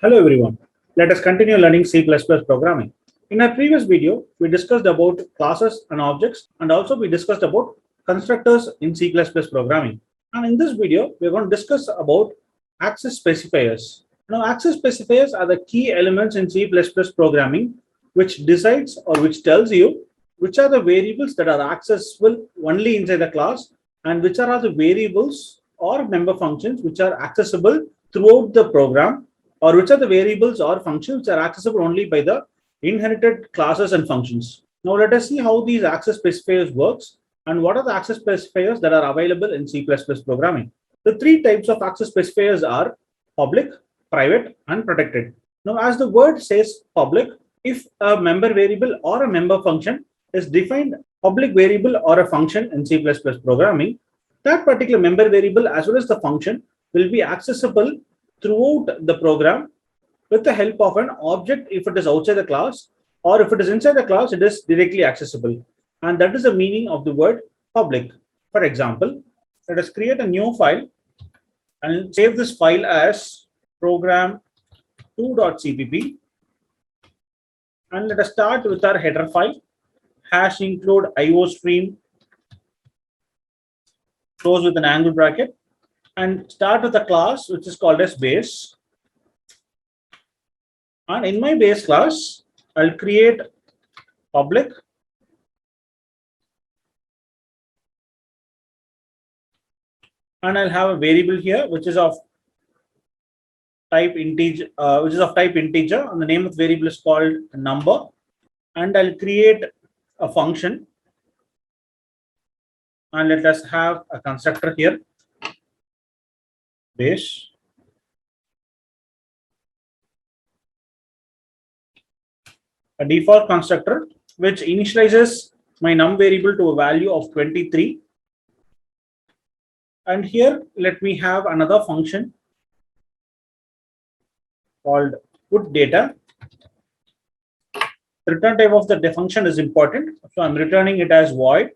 Hello everyone. Let us continue learning C++ programming. In our previous video, we discussed about classes and objects, and also we discussed about constructors in C++ programming. And in this video, we're going to discuss about access specifiers. Now, access specifiers are the key elements in C++ programming which decides or which tells you which are the variables that are accessible only inside the class and which are the variables or member functions which are accessible throughout the program, or which are the variables or functions which are accessible only by the inherited classes and functions. Now let us see how these access specifiers works and what are the access specifiers that are available in C++ programming. The three types of access specifiers are public, private, and protected. Now, as the word says public, if a member variable or a member function is defined public variable or a function in C++ programming, that particular member variable as well as the function will be accessible throughout the program with the help of an object if it is outside the class, or if it is inside the class, it is directly accessible. And that is the meaning of the word public. For example, let us create a new file and save this file as program2.cpp. And let us start with our header file, hash include iostream, close with an angle bracket, and start with a class which is called as base. And in my base class, I'll create public and I'll have a variable here which is of type integer, and the name of the variable is called number. And I'll create a function, and let us have a constructor here, base. A default constructor which initializes my num variable to a value of 23. And here let me have another function called put data. The return type of the function is important, so I'm returning it as void,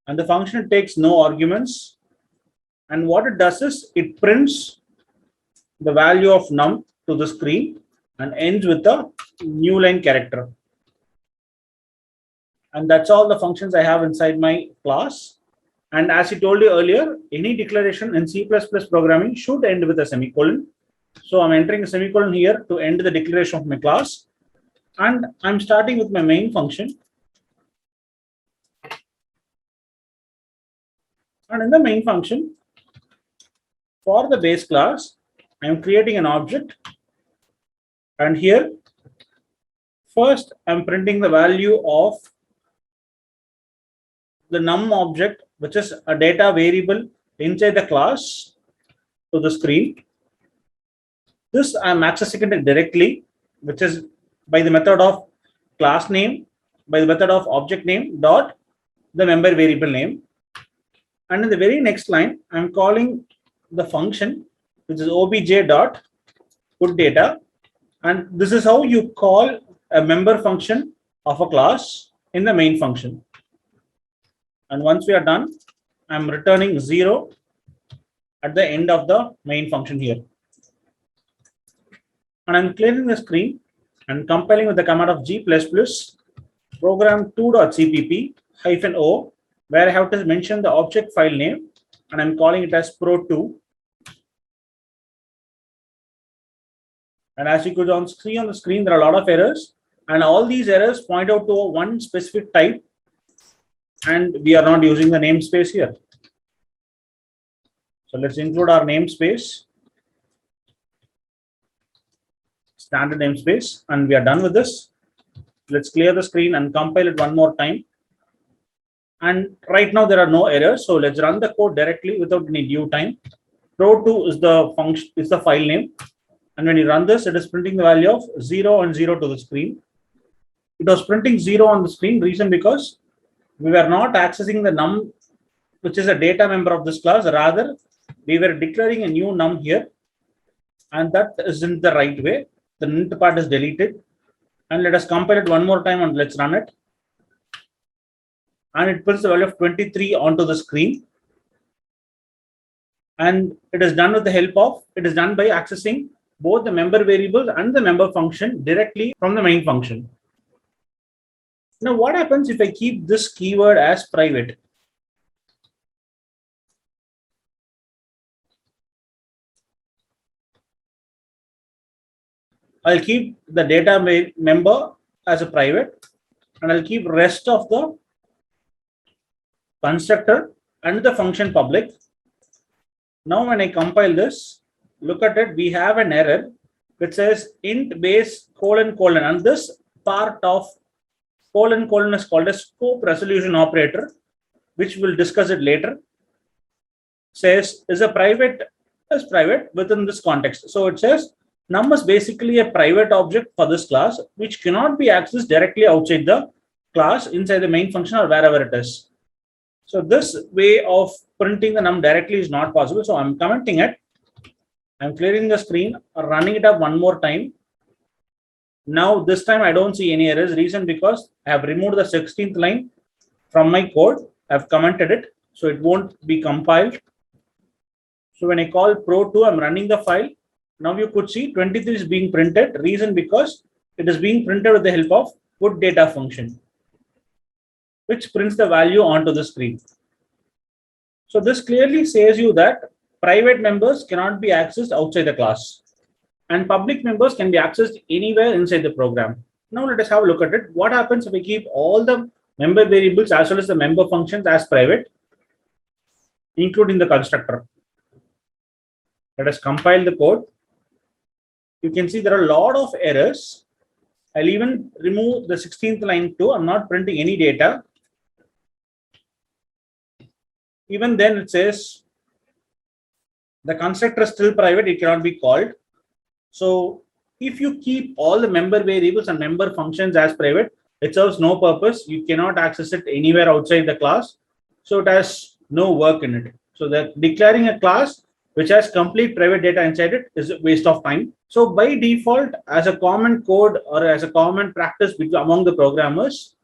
and the function takes no arguments, and what it does is it prints the value of num to the screen and ends with a new line character. And that's all the functions I have inside my class. And as I told you earlier, any declaration in C++ programming should end with a semicolon. So I'm entering a semicolon here to end the declaration of my class. And I'm starting with my main function. And in the main function, for the base class, I'm creating an object. And here, first, I'm printing the value of the num object, which is a data variable inside the class, to the screen. This I'm accessing it directly, which is by the method of class name, by the method of object name dot the member variable name. And in the very next line, I'm calling the function, which is obj dot put data. And this is how you call a member function of a class in the main function. And once we are done, I'm returning 0 at the end of the main function here. And I'm clearing the screen and compiling with the command of g++ program2.cpp -o, where I have to mention the object file name, and I'm calling it as pro2. And as you could see on the screen, there are a lot of errors, and all these errors point out to one specific type, and we are not using the namespace here. So let's include our namespace, standard namespace, and we are done with this. Let's clear the screen and compile it one more time. And right now there are no errors, so let's run the code directly without any due time. Pro2 is the function, is the file name. And when you run this, it is printing the value of 0 and 0 to the screen. It was printing 0 on the screen, reason because we were not accessing the num, which is a data member of this class. Rather, we were declaring a new num here, and that isn't the right way. The int part is deleted. And let us compile it one more time and let's run it. And it prints the value of 23 onto the screen. And it is done with the help of, it is done by accessing both the member variables and the member function directly from the main function. Now, what happens if I keep this keyword as private? I'll keep the data member as a private, and I'll keep rest of the constructor and the function public. Now, when I compile this, look at it, we have an error which says int base colon colon, and this part of colon colon is called a scope resolution operator, which we'll discuss it later. Says is private within this context. So it says num is basically a private object for this class, which cannot be accessed directly outside the class inside the main function or wherever it is. So this way of printing the num directly is not possible. So I'm commenting it. I'm clearing the screen, running it up one more time. Now this time I don't see any errors. Reason because I have removed the 16th line from my code. I've commented it, so it won't be compiled. So when I call pro2, I'm running the file. Now you could see 23 is being printed. Reason because it is being printed with the help of put data function, which prints the value onto the screen. So this clearly says you that private members cannot be accessed outside the class, and public members can be accessed anywhere inside the program. Now let us have a look at it. What happens if we keep all the member variables as well as the member functions as private, including the constructor? Let us compile the code. You can see there are a lot of errors. I'll even remove the 16th line too. I'm not printing any data. Even then it says the constructor is still private, it cannot be called. So if you keep all the member variables and member functions as private, it serves no purpose. You cannot access it anywhere outside the class. So it has no work in it. So that declaring a class which has complete private data inside it is a waste of time. So by default, as a common code or as a common practice among the programmers,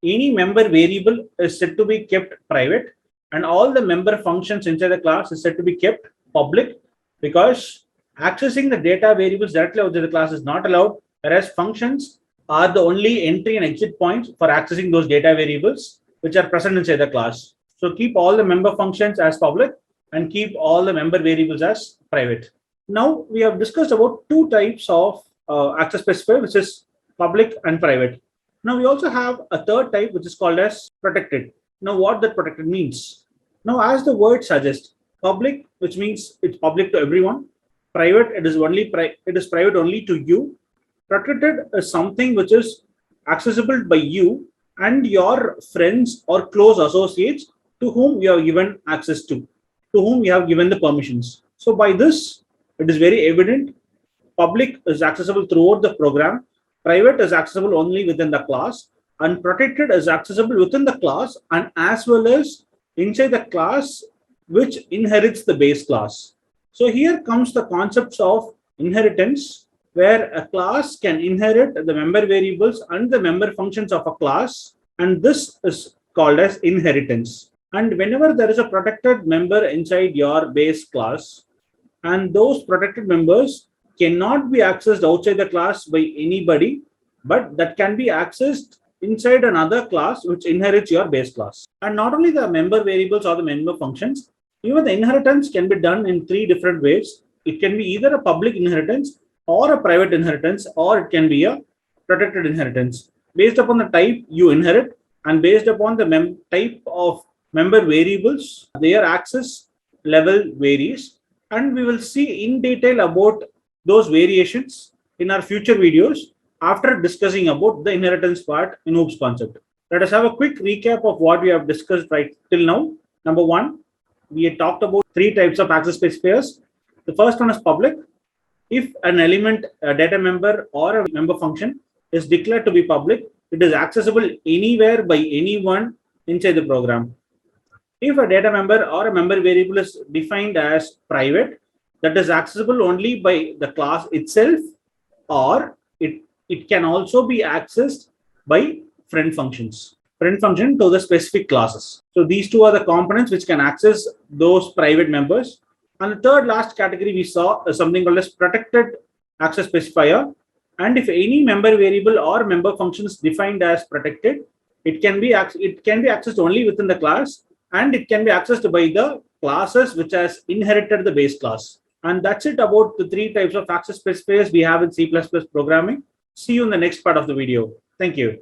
any member variable is said to be kept private, and all the member functions inside the class is said to be kept public, because accessing the data variables directly outside the class is not allowed, whereas functions are the only entry and exit points for accessing those data variables which are present inside the class. So keep all the member functions as public and keep all the member variables as private. Now we have discussed about two types of access specifier, which is public and private. Now we also have a third type which is called as protected. Now what that protected means? Now as the word suggests, public, which means it's public to everyone. Private, it is private only to you. Protected is something which is accessible by you and your friends or close associates to whom you have given access to whom you have given the permissions. So by this, it is very evident public is accessible throughout the program, private is accessible only within the class, and protected is accessible within the class and as well as inside the class which inherits the base class. So here comes the concepts of inheritance, where a class can inherit the member variables and the member functions of a class, and this is called as inheritance. And whenever there is a protected member inside your base class, and those protected members cannot be accessed outside the class by anybody, but that can be accessed inside another class which inherits your base class. And not only the member variables or the member functions, even the inheritance can be done in three different ways. It can be either a public inheritance or a private inheritance, or it can be a protected inheritance. Based upon the type you inherit and based upon the type of member variables, their access level varies. And we will see in detail about those variations in our future videos after discussing about the inheritance part in OOPS concept. Let us have a quick recap of what we have discussed right till now. Number one, we had talked about three types of access specifiers. The first one is public. If an element, a data member or a member function is declared to be public, it is accessible anywhere by anyone inside the program. If a data member or a member variable is defined as private, that is accessible only by the class itself, or it can also be accessed by friend functions. Friend function to the specific classes. So these two are the components which can access those private members. And the third last category we saw is something called as protected access specifier. And if any member variable or member function is defined as protected, it can be accessed only within the class, and it can be accessed by the classes which has inherited the base class. And that's it about the 3 types of access specifiers we have in C++ programming. See you in the next part of the video. Thank you.